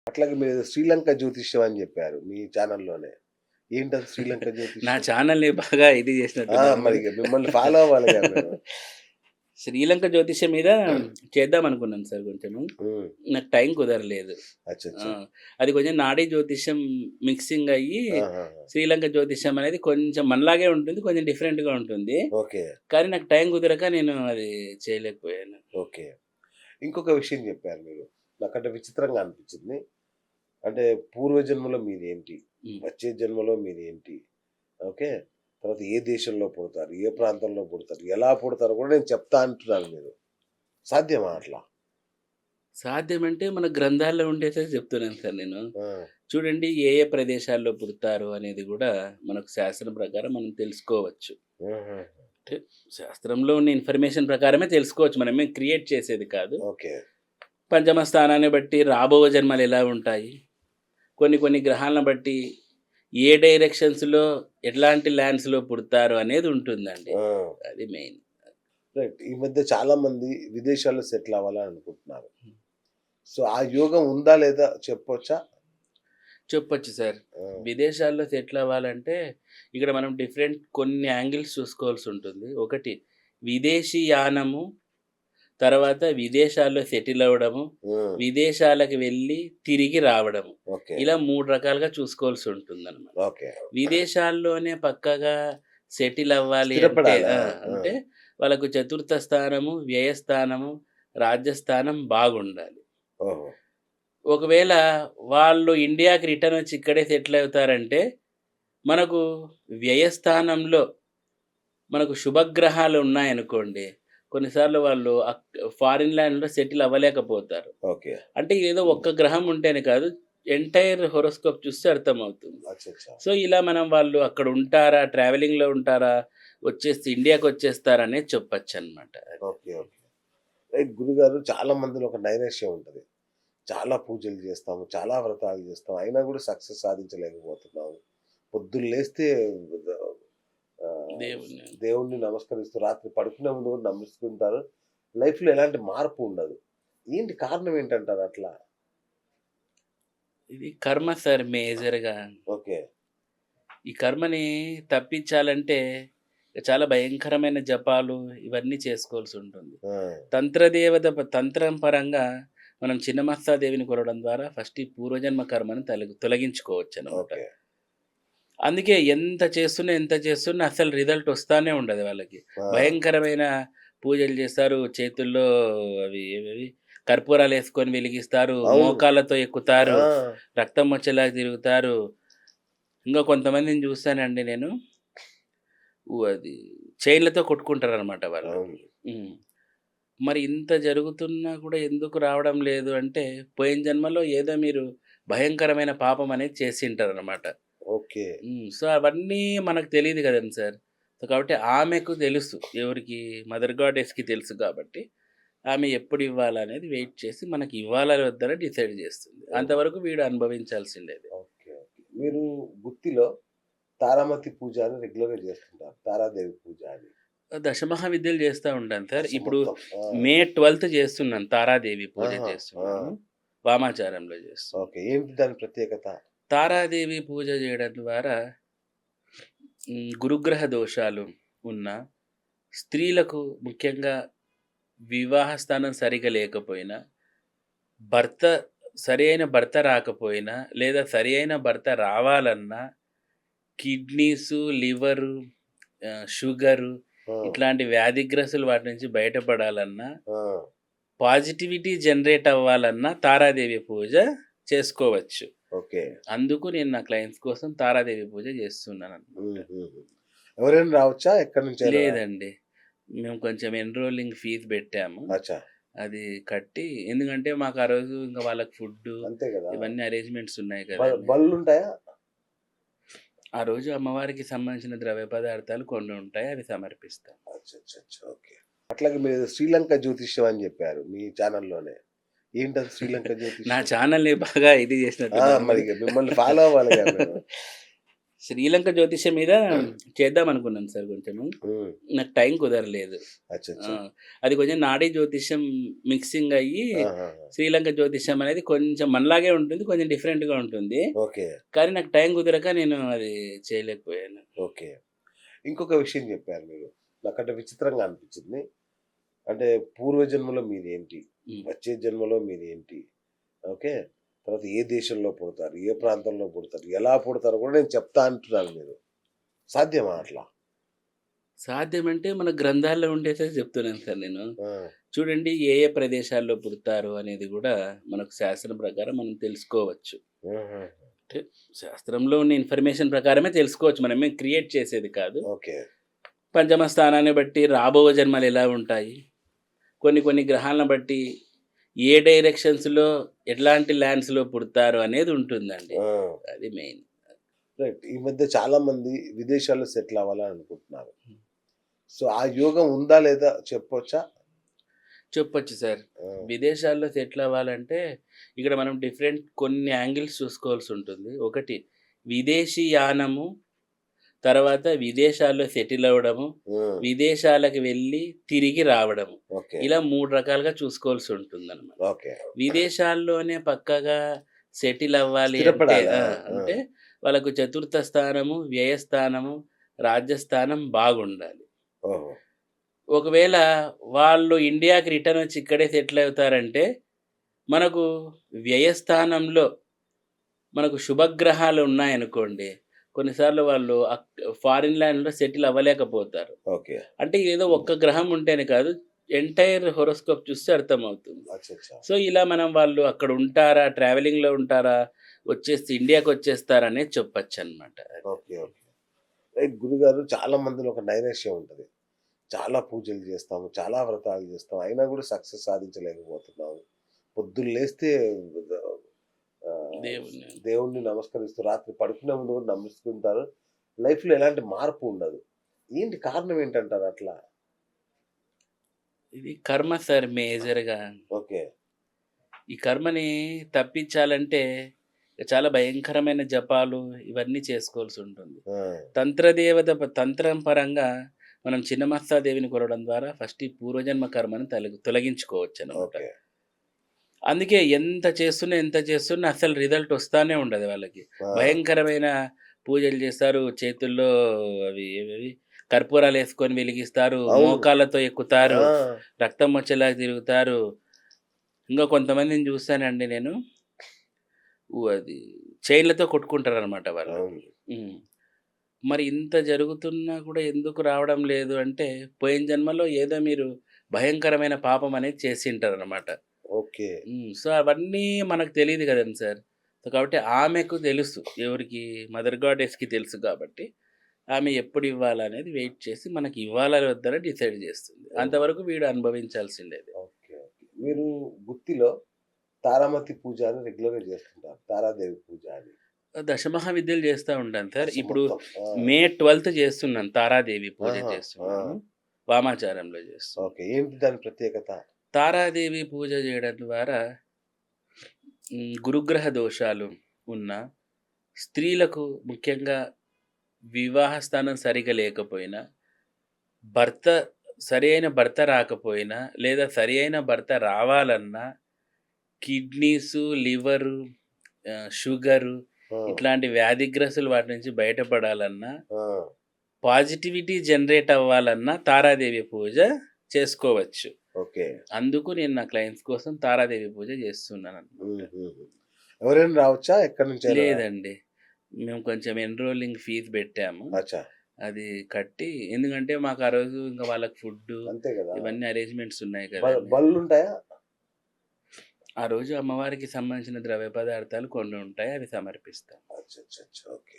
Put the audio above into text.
అట్లాగే మీరు శ్రీలంక జ్యోతిష్యం అని చెప్పారు మీ ఛానల్‌లోనే. ఏంటది శ్రీలంక నా జ్యోతిష్యం? ఛానల్‌ని బాగా ఇది ఆ! చేసినట్టున్నారు మరి మీరు. ఇగ మిమ్మల్ని ఫాలో అవ్వాలిగా మేము. శ్రీలంక జ్యోతిష్యం మీద చేద్దామనుకున్నాను సార్ కొంచెము. హ్మ్. నాకు టైం కుదరలేదు. ఆ! అచ్చచ్చా! అది కొంచెం నాడీ జ్యోతిష్యం మిక్సింగ్ అయ్యి ఆహాహా! శ్రీలంక జ్యోతిష్యం అనేది కొంచెం మనలాగే ఉంటుంది. కొంచెం డిఫరెంట్‌గా ఉంటుంది. ఓకే. కానీ నాకు టైం కుదరక నేను అది చేయలేకపోయాను. ఓకే. ఇంకొక విషయం చెప్పారు మీరు. నాకంటే విచిత్రంగా అనిపించింది. అంటే పూర్వజన్మలో మీరేంటి? హ్మ్. వచ్చే జన్మలో మీరేంటి? ఓకే. తర్వాత ఏ దేశంలో పుడతారు? ఏ ప్రాంతంలో పుడతారు? ఎలా పుడతారో కూడా నేను చెప్తా అంటున్నారు మీరు. సాధ్యమా అట్లా? సాధ్యమంటే మన గ్రంథాల్లో ఉండేదే చెప్తున్నాను సార్ నేను. ఆ! చూడండి ఏ ఏ ప్రదేశాల్లో పుడతారు అనేది గూడా మనకు శాస్త్రం ప్రకారం మనం తెలుసుకోవచ్చు. హుహు. అంటే శాస్త్రంలో ఉన్న ఇన్ఫర్మేషన్ ప్రకారమే తెలుసుకోవచ్చు. మనమేం క్రియేట్ చేసేది కాదు. ఓకే. పంచమ స్థానాన్ని బట్టి రాబో జన్మలు ఎలా ఉంటాయి? కొన్ని కొన్ని గ్రహాలను బట్టి ఏ డైరెక్షన్స్‌లో ఎట్లాంటి ల్యాండ్స్‌లో పుడతారు అనేది ఉంటుందండి. ఆ! అది మెయిన్. రైట్. ఈ మధ్య చాలా మంది విదేశాల్లో సెటిల్ అవ్వాలని అనుకుంటున్నారు. సో, ఆ యోగం ఉందా లేదా చెప్పొచ్చా? చెప్పొచ్చు సార్. ఆ! విదేశాల్లో సెటిల్ అవ్వాలంటే ఇక్కడ మనం డిఫరెంట్ కొన్ని యాంగిల్స్ చూసుకోవాల్సుంటుంది. ఒకటి విదేశీ యానము, తర్వాత విదేశాల్లో సెటిల్ అవ్వడము, హ్మ్. విదేశాలకు వెళ్ళి తిరిగి రావడము. ఓకే. ఇలా 3 రకాలుగా చూసుకోవాల్సుంటుందనమాట. ఓకే. విదేశాల్లోనే పక్కాగా సెటిల్ అవ్వాలి అంటే స్థిరపడాలా? ఆ! అంటే వాళ్ళకు చతుర్థ స్థానము, వ్యయస్థానము, రాజ్యస్థానం బాగుండాలి. ఓహో! ఒకవేళ వాళ్ళు ఇండియాకి రిటర్న్ వచ్చి ఇక్కడే సెటిల్ అవుతారంటే, మనకు వ్యయస్థానంలో మనకు శుభగ్రహాలు ఉన్నాయనుకోండి, కొన్నిసార్లు వాళ్ళు ఫారిన్ ల్యాండ్‌లో సెటిల్ అవ్వలేకపోతారు. ఓకే. అంటే ఏదో ఒక్క గ్రహం ఉంటేనే కాదు, ఎంటైర్ హోరోస్కోప్ చూస్తే అర్థమవుతుంది. అచ్చచ్చా! సో, ఇలా మనం వాళ్ళు అక్కడ ఉంటారా, ట్రావెలింగ్‌లో ఉంటారా, వచ్చేసి ఇండియాకొచ్చేస్తారా అనేది చెప్పొచ్చనమాట. ఓకే. ఓకే. రైట్ గురుగారు చాలా మందిలో ఒక నైరాశ్యం ఉంటది. చాలా పూజలు చేస్తాము. చాలా వ్రతాలు చేస్తాం. అయినా కూడా సక్సెస్ సాధించలేకపోతున్నాము. పొద్దున్న లేస్తే ఆహ్, దేవుని దేవుడిని నమస్కరిస్తూ రాత్రి పడుకునే ముందు కూడా నమస్కరిస్తుంటారు. లైఫ్‌లో ఎలాంటి మార్పు ఉండదు. ఏంటి కారణం ఏంటంటారు అట్లా? ఇది కర్మ సార్ మేజర్‌గా. ఓకే. ఈ కర్మని తప్పించాలంటే చాలా భయంకరమైన జపాలు ఇవన్నీ చేసుకోవాల్సుంటుంది. ఆ! తంత్రం పరంగా మనం చిన్నమస్తాదేవిని కొలవడం ద్వారా ఫస్ట్ ఈ పూర్వజన్మ కర్మను తొలగించుకోవచ్చనమాట. ఓకే. అందుకే ఎంత చేస్తున్నా అసలు రిజల్ట్ వస్తానే ఉండదు వాళ్ళకి. ఆ! భయంకరమైన పూజలు చేస్తారు. చేతుల్లో అవి ఏవేవి కర్పూరాలేసుకొని వెలిగిస్తారు. అవును. మోకాళ్ళతో ఎక్కుతారు. ఆ! రక్తం వచ్చేలాగా తిరుగుతారు. ఇంకా కొంతమందిని చూసానండి నేను. అది చైన్‌లతో కొట్టుకుంటారనమాట వాళ్ళు. అవును. హ్మ్. మరి ఇంత జరుగుతున్నా కూడా ఎందుకు రావడం లేదు అంటే, పోయిన జన్మలో ఏదో మీరు భయంకరమైన పాపం అనేది చేసింటారనమాట. ఓకే. సో, అవన్నీ మనకు తెలీదు కదండీ సార్. సో, కాబట్టి ఆమెకు తెలుసు. ఎవరికి మదర్ గాడెస్‌కి తెలుసు కాబట్టి, ఆమె ఎప్పుడు ఇవ్వాలనేది వెయిట్ చేసి మనకి ఇవ్వాలా వద్దా డిసైడ్ చేస్తుంది. ఓహో! అంతవరకు వీడు అనుభవించాల్సిందేది. ఓకే. ఓకే. మీరు గుత్తిలో తారామతి పూజ అని రెగ్యులర్‌గా చేస్తుంటారు. తారాదేవి పూజ అని. దశమహా విద్యలు చేస్తా ఉంటాను సార్. అసలు ఇప్పుడు మొత్తం ఆ! మే 12 చేస్తున్నాను. తారాదేవి పూజ ఆహా! ఆ! చేస్తున్నాను. వామాచారంలో చేస్తున్నాను. ఓకే. ఏంటి దాని ప్రత్యేకత? తారాదేవి పూజ చేయడం ద్వారా గురుగ్రహ దోషాలు ఉన్న స్త్రీలకు ముఖ్యంగా వివాహ స్థానం సరిగ్గా లేకపోయినా, భర్త భర్త రాకపోయినా, లేదా భర్త రావాలన్నా, కిడ్నీసు, లివరు, షుగరు ఆ! ఇట్లాంటి వ్యాధిగ్రస్తులు వాటి నుంచి బయటపడాలన్నా, ఆ! పాజిటివిటీ జనరేట్ అవ్వాలన్నా తారాదేవి పూజ చేసుకోవచ్చు. ఓకే. అందుకు నేను నా క్లయింట్స్ కోసం తారాదేవి పూజ చేస్తున్నాననమాట. హుహుహు. ఎవరైనా రావచ్చా? ఎక్కడి నుంచైనా లేదండి. మేము కొంచెం ఎన్రోలింగ్ ఫీజ్ పెట్టాము. అచ్చా! అది కట్టి ఎందుకంటే మాకు ఆ రోజు ఇంక వాళ్ళకి ఫుడ్డు అంతే గదా! ఇవన్నీ అరేంజ్‌మెంట్స్ ఉన్నాయి కదండీ. బలులుంటాయా? ఆ రోజు అమ్మవారికి సంబంధించిన ద్రవ్య పదార్థాలు కొన్ని ఉంటాయి. అవి సమర్పిస్తాం. అచ్చచ్చచ్చ! ఓకే. అట్లాగే మీరు శ్రీలంక జ్యోతిష్యం అని జెప్పారు మీ ఛానల్‌లోనే. ఏంటది శ్రీలంక నా జ్యోతిష్యం? ఛానెల్‌ని బాగా ఇది ఆ! చేసినట్టున్నారు మరి మీరు. ఇగ మిమ్మల్ని ఫాలో అవ్వాలిగా మేము. శ్రీలంక జ్యోతిష్యం మీద చేద్దాం అనుకున్నాను సార్ కొంచెము. ఉమ్, నాకు టైం కుదరలేదు. అచ్చా ఆ! అచ్చా. అది కొంచెం నాడీ జ్యోతిష్యం మిక్సింగ్ అయ్యి ఆహా, శ్రీలంక జ్యోతిష్యం అనేది కొంచెం మనలాగే ఉంటుంది. కొంచెం డిఫరెంట్‌గా ఉంటుంది. ఓకే కానీ నాకు టైం కుదరక నేను అది చేయలేకపోయాను. ఓకే. ఇంకొక విషయం చెప్పారు మీరు. నాకంటే విచిత్రంగా అనిపించింది. అంటే పూర్వజన్మలో మీరేంటి? హ్మ్. వచ్చే జన్మలో మీరేంటి? ఓకే. తర్వాత ఏ దేశంలో పుడతారు? ఏ ప్రాంతంలో పుడతారు? ఎలా పుడతారో కూడా నేను చెప్తా అంటున్నారు మీరు. సాధ్యమా అట్లా? సాధ్యమంటే మన గ్రంథాల్లో ఉండేదే చెప్తున్నాను సార్ నేను. ఆ! చూడండి ఏ ఏ ప్రదేశాల్లో పుడతారు అనేది గూడా మనకు శాస్త్రం ప్రకారం మనం తెలుసుకోవచ్చు. ఆహా! అంటే శాస్త్రంలో ఉన్న ఇన్ఫర్మేషన్ ప్రకారమే తెలుసుకోవచ్చు. మనమేం క్రియేట్ చేసేది కాదు. ఓకే. పంచమ స్థానాన్ని బట్టి రాబో జన్మలు ఎలా ఉంటాయి? కొన్ని కొన్ని గ్రహాలను బట్టి ఏ డైరెక్షన్స్‌లో ఎట్లాంటి ల్యాండ్స్‌లో పుడతారు అనేది ఉంటుందండి. ఆ! అది మెయిన్. రైట్. ఈ మధ్య చాలా మంది విదేశాల్లో సెటిల్ అవ్వాలని అనుకుంటున్నారు. సో, ఆ యోగం ఉందా లేదా చెప్పొచ్చా? చెప్పొచ్చు సార్. ఆ! విదేశాల్లో సెటిల్ అవ్వాలంటే ఇక్కడ మనం డిఫరెంట్ కొన్ని యాంగిల్స్ చూసుకోవాల్సి ఉంటుంది. ఒకటి విదేశీ యానము, తర్వాత విదేశాల్లో సెటిల్ అవ్వడము, హ్మ్. విదేశాలకు వెళ్ళి తిరిగి రావడము. ఓకే. ఇలా 3 రకాలుగా చూసుకోవాల్సి ఉంటుందన్నమాట. ఓకే. విదేశాల్లోనే పక్కాగా సెటిల్ అవ్వాలి అంటే స్థిరపడాలా? ఆ! అంటే వాళ్ళకు చతుర్థ స్థానము, వ్యయస్థానము, రాజ్యస్థానం బాగుండాలి. ఓహో! ఒకవేళ వాళ్ళు ఇండియాకి రిటర్న్ వచ్చి ఇక్కడే సెటిల్ అవుతారంటే, మనకు వ్యయస్థానంలో మనకు శుభగ్రహాలు ఉన్నాయనుకోండి, కొన్నిసార్లు వాళ్ళు ఫారిన్ ల్యాండ్‌లో సెటిల్ అవ్వలేకపోతారు. ఓకే. అంటే ఏదో ఒక్క గ్రహం ఉంటేనే కాదు, ఎంటైర్ హోరోస్కోప్ చూస్తే అర్థమవుతుంది. అచ్చచ్చా! సో, ఇలా మనం వాళ్ళు అక్కడ ఉంటారా, ట్రావెలింగ్‌లో ఉంటారా, వచ్చేసి ఇండియాకొచ్చేస్తారా అనేది చెప్పొచ్చనమాట. ఓకే. ఓకే. రైట్ గురుగారు చాలా మందిలో ఒక నైరాశ్యం ఉంటది. చాలా పూజలు చేస్తాము. చాలా వ్రతాలు చేస్తాం. అయినా కూడా సక్సెస్ సాధించలేకపోతున్నాము. పొద్దున్న లేస్తే దేవుని దేవుడిని నమస్కరిస్తూ రాత్రి పడుకునే ముందు కూడా నమస్కరిస్తారు. లైఫ్‌లో ఎలాంటి మార్పు ఉండదు. ఏంటి కారణం ఏంటంటారు అట్లా? ఇది కర్మ సార్ మేజర్‌గా. ఓకే. ఈ కర్మని తప్పించాలంటే చాలా భయంకరమైన జపాలు ఇవన్నీ చేసుకోవాల్సుంటుంది. ఆ! తంత్రం పరంగా మనం చిన్నమస్తాదేవిని కొలవడం ద్వారా ఫస్ట్ ఈ పూర్వజన్మ కర్మను తొలగించుకోవచ్చనమాట. ఓకే. అందుకే ఎంత చేస్తున్నా అసలు రిజల్ట్ వస్తానే ఉండదు వాళ్ళకి. ఆ! భయంకరమైన పూజలు చేస్తారు. చేతుల్లో అవి ఏవేవి కర్పూరాలేసుకొని వెలిగిస్తారు. అవును. మోకాళ్ళతో ఎక్కుతారు. ఆ! రక్తం వచ్చేలాగా తిరుగుతారు. ఇంకా కొంతమందిని చూసానండి నేను. అది చైన్‌లతో కొట్టుకుంటారనమాట వాళ్ళు. అవును. హ్మ్. మరి ఇంత జరుగుతున్నా కూడా ఎందుకు రావడం లేదు అంటే, పోయిన జన్మలో ఏదో మీరు భయంకరమైన పాపం అనేది చేసింటారనమాట. ఓకే. సో, అవన్నీ మనకు తెలీదు కదండీ సార్. సో, కాబట్టి ఆమెకు తెలుసు. ఎవరికి మదర్ గాడెస్‌కి తెలుసు కాబట్టి, ఆమె ఎప్పుడు ఇవ్వాలనేది వెయిట్ చేసి మనకి ఇవ్వాలా వద్దా డిసైడ్ చేస్తుంది. ఓహ్! అంతవరకు వీడు అనుభవించాల్సిండేదే. ఓకే. ఓకే. మీరు గుత్తిలో తారామతి పూజ అని రెగ్యులర్‌గా చేస్తుంటారు. తారాదేవి పూజ అని. దశమహావిద్యలు చేస్తా ఉంటాను సార్. అసలు ఇప్పుడు మొత్తం ఆ! మే 12 చేస్తున్నాను. తారాదేవి పూజ ఆహా! ఆ! చేస్తున్నాను. వామాచారంలో చేస్తున్నాను. ఓకే. ఏంటి దాని ప్రత్యేకత? తారాదేవి పూజ చేయడం ద్వారా గురుగ్రహ దోషాలు ఉన్న స్త్రీలకు ముఖ్యంగా వివాహ స్థానం సరిగ్గా లేకపోయినా, భర్త సరియైన భర్త రాకపోయినా, లేదా సరియైన భర్త రావాలన్నా, కిడ్నీసు, లివరు, షుగరు ఆ! ఇట్లాంటి వ్యాధిగ్రస్తులు వాటి నుంచి బయటపడాలన్నా, ఆ! పాజిటివిటీ జనరేట్ అవ్వాలన్నా తారాదేవి పూజ చేసుకోవచ్చు. ఓకే. అందుకు నేను నా క్లయింట్స్ కోసం తారాదేవి పూజ చేస్తున్నాననమాట. హుహుహు. ఎవరైనా రావచ్చా? ఎక్కడి నుంచైనా లేదండి. మేము కొంచెం ఎన్రోలింగ్ ఫీజ్ పెట్టాము. అచ్చా! అది కట్టి ఎందుకంటే మాకు ఆ రోజు ఇంకా వాళ్ళకి ఫుడ్డు అంతే గదా! ఇవన్నీ అరేంజ్‌మెంట్స్ ఉన్నాయి కదండీ. బలులుంటాయా? ఆ రోజు అమ్మవారికి సంబంధించిన ద్రవ్య పదార్థాలు కొన్ని ఉంటాయి. అవి సమర్పిస్తాం. అచ్చచ్చచ్చ! ఓకే.